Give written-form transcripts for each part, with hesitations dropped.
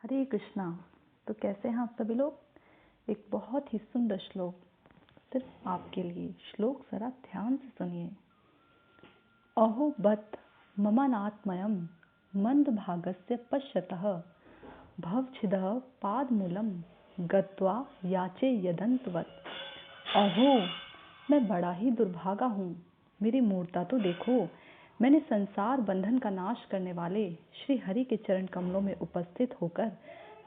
हरे कृष्णा। तो कैसे हैं आप सभी लोग। एक बहुत ही सुंदर श्लोक सिर्फ आपके लिए। श्लोक जरा ध्यान से सुनिए। अहो बत ममानात्मयम् मंद भागस्य पश्यतः भवच्छिदः पादमूलम गत्वा याचे यदंतवत्। अहो, मैं बड़ा ही दुर्भागा हूँ, मेरी मूर्ता तो देखो। मैंने संसार बंधन का नाश करने वाले श्री हरि के चरण कमलों में उपस्थित होकर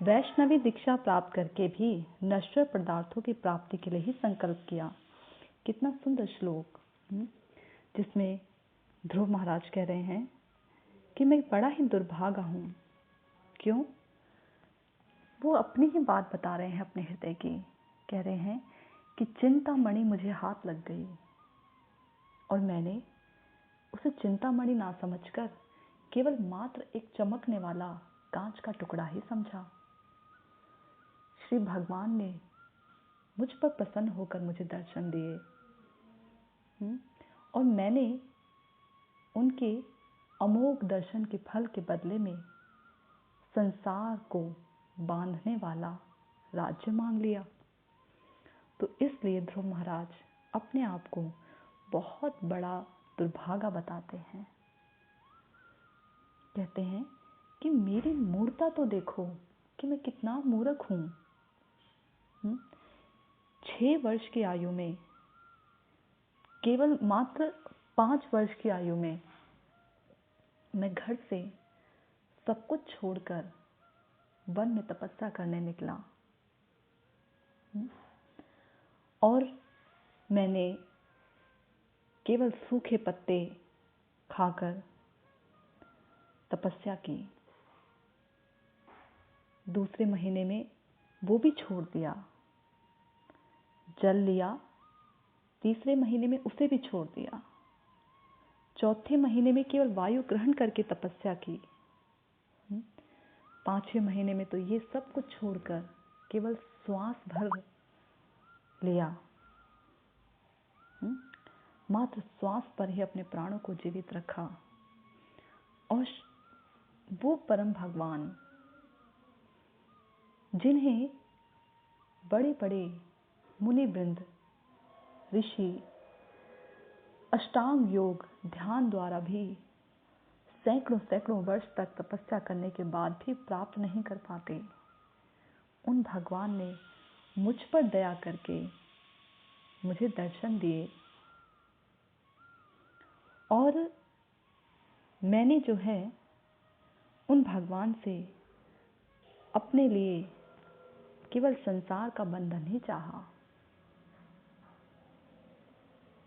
वैष्णवी दीक्षा प्राप्त करके भी नश्वर पदार्थों की प्राप्ति के लिए ही संकल्प किया। कितना सुंदर श्लोक, जिसमें ध्रुव महाराज कह रहे हैं कि मैं बड़ा ही दुर्भागा हूँ। क्यों? वो अपनी ही बात बता रहे हैं, अपने हृदय की। कह रहे हैं कि चिंतामणि मुझे हाथ लग गई और मैंने उसे चिंतामणि ना समझकर केवल मात्र एक चमकने वाला कांच का टुकड़ा ही समझा। श्री भगवान ने मुझ पर प्रसन्न होकर मुझे दर्शन दिए और मैंने उनके अमोघ दर्शन के फल के बदले में संसार को बांधने वाला राज्य मांग लिया। तो इसलिए ध्रुव महाराज अपने आप को बहुत बड़ा दुर्भागा बताते हैं। कहते हैं कि मेरी मूर्ता तो देखो कि मैं कितना मूर्ख हूँ। 6 वर्ष की आयु में, केवल मात्र 5 वर्ष की आयु में मैं घर से सब कुछ छोड़कर वन में तपस्या करने निकला और मैंने केवल सूखे पत्ते खाकर तपस्या की। दूसरे महीने में वो भी छोड़ दिया। जल लिया, तीसरे महीने में उसे भी छोड़ दिया। चौथे महीने में केवल वायु ग्रहण करके तपस्या की। 5वें महीने में तो ये सब कुछ छोड़कर केवल श्वास भर लिया। मात्र श्वास पर ही अपने प्राणों को जीवित रखा। और वो परम भगवान, जिन्हें बड़े बड़े मुनि वृंद, ऋषि अष्टांग योग ध्यान द्वारा भी सैकड़ों वर्ष तक तपस्या करने के बाद भी प्राप्त नहीं कर पाते, उन भगवान ने मुझ पर दया करके मुझे दर्शन दिए। और मैंने जो है उन भगवान से अपने लिए केवल संसार का बंधन ही चाहा।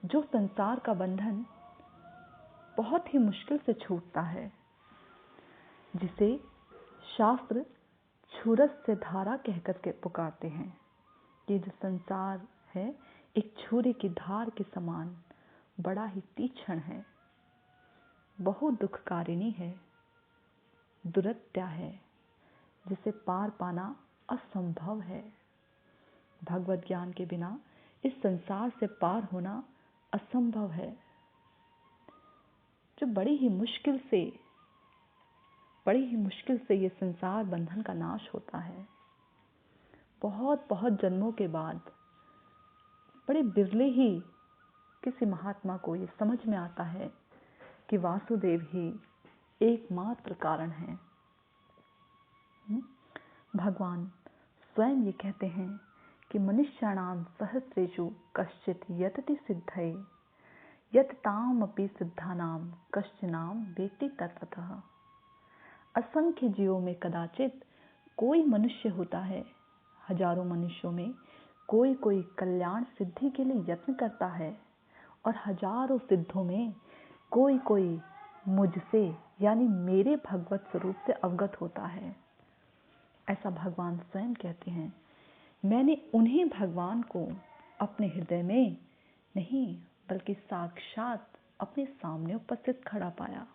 जो संसार का बंधन बहुत ही मुश्किल से छूटता है, जिसे शास्त्र छुरस से धारा कहकर के पुकारते हैं। ये जो संसार है एक छुरी की धार के समान बड़ा ही तीक्ष्ण है, बहुत दुखकारिणी है, दुरत्या है, जिसे पार पाना असंभव है। भगवत ज्ञान के बिना इस संसार से पार होना असंभव है। जो बड़ी ही मुश्किल से ये संसार बंधन का नाश होता है। बहुत जन्मों के बाद बड़े बिरले ही किसी महात्मा को ये समझ में आता है कि वासुदेव ही एकमात्र कारण है। भगवान स्वयं ये कहते हैं कि मनुष्याणाम सहस्रेषु कश्चित् यतति सिद्धये यततामपि सिद्धानाम कश्चिनाम वेत्ति तत्वतः। असंख्य जीवों में कदाचित कोई मनुष्य होता है, हजारों मनुष्यों में कोई कल्याण सिद्धि के लिए यत्न करता है और हजारों सिद्धों में कोई मुझसे यानी मेरे भगवत स्वरूप से अवगत होता है। ऐसा भगवान स्वयं कहते हैं। मैंने उन्हीं भगवान को अपने हृदय में नहीं बल्कि साक्षात अपने सामने उपस्थित खड़ा पाया।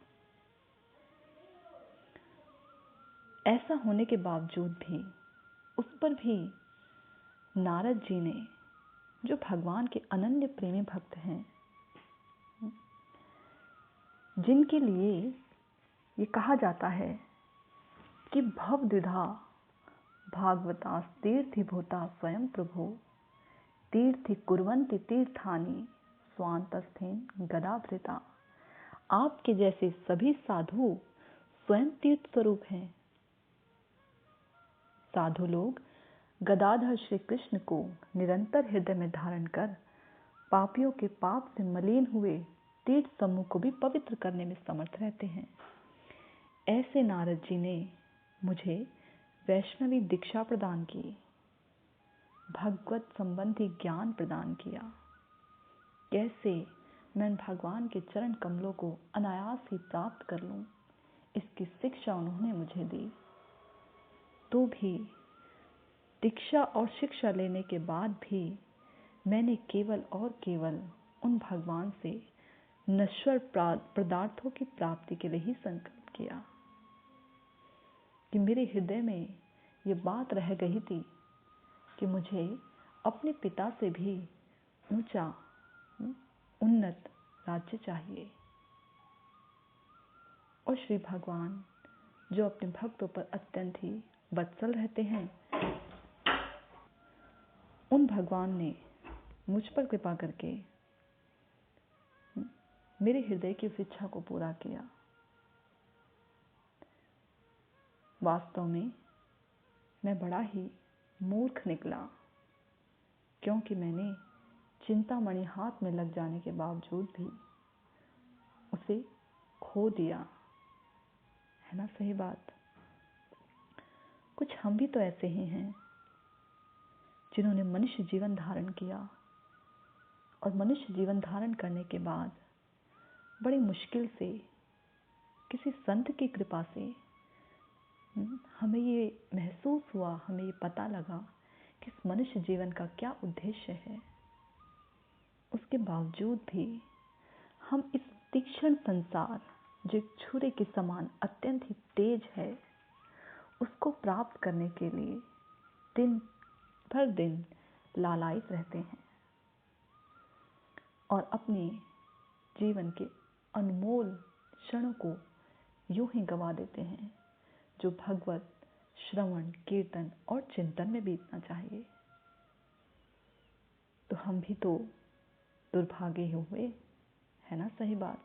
ऐसा होने के बावजूद भी उस पर भी नारद जी ने, जो भगवान के अनन्य प्रेमी भक्त हैं, जिनके लिए ये कहा जाता है कि भव द्विधा भागवतास तीर्थीभूता स्वयं प्रभो तीर्थि कुर्वन्ति तीर्थानि स्वान्तस्थेन गदाभृता। आपके जैसे सभी साधु स्वयं तीर्थ स्वरूप हैं। साधु लोग गदाधर श्री कृष्ण को निरंतर हृदय में धारण कर पापियों के पाप से मलिन हुए तीर्थ समूह को भी पवित्र करने में समर्थ रहते हैं। ऐसे नारद जी ने मुझे वैष्णवी दीक्षा प्रदान की, भगवत संबंधी ज्ञान प्रदान किया। कैसे मैं भगवान के चरण कमलों को अनायास ही प्राप्त कर लूं, इसकी शिक्षा उन्होंने मुझे दी। तो भी दीक्षा और शिक्षा लेने के बाद भी मैंने केवल और केवल उन भगवान से नश्वर पदार्थों की प्राप्ति के लिए ही संकल्प किया कि मेरे हृदय में ये बात रह गई थी कि मुझे अपने पिता से भी ऊंचा उन्नत राज्य चाहिए। और श्री भगवान जो अपने भक्तों पर अत्यंत ही वत्सल रहते हैं, उन भगवान ने मुझ पर कृपा करके मेरे हृदय की उस इच्छा को पूरा किया। वास्तव में मैं बड़ा ही मूर्ख निकला, क्योंकि मैंने चिंतामणि हाथ में लग जाने के बावजूद भी उसे खो दिया, है ना सही बात। कुछ हम भी तो ऐसे ही हैं जिन्होंने मनुष्य जीवन धारण किया और मनुष्य जीवन धारण करने के बाद बड़ी मुश्किल से किसी संत की कृपा से हमें ये महसूस हुआ, हमें ये पता लगा कि इस मनुष्य जीवन का क्या उद्देश्य है। उसके बावजूद भी हम इस तीक्ष्ण संसार जो एक छुरे के समान अत्यंत ही तेज है, उसको प्राप्त करने के लिए दिन भर दिन लालायित रहते हैं और अपने जीवन के अनमोल क्षणों को यूं ही गवा देते हैं जो भगवत श्रवण, कीर्तन और चिंतन में बीतना चाहिए। तो हम भी तो दुर्भागे हुए, है ना सही बात।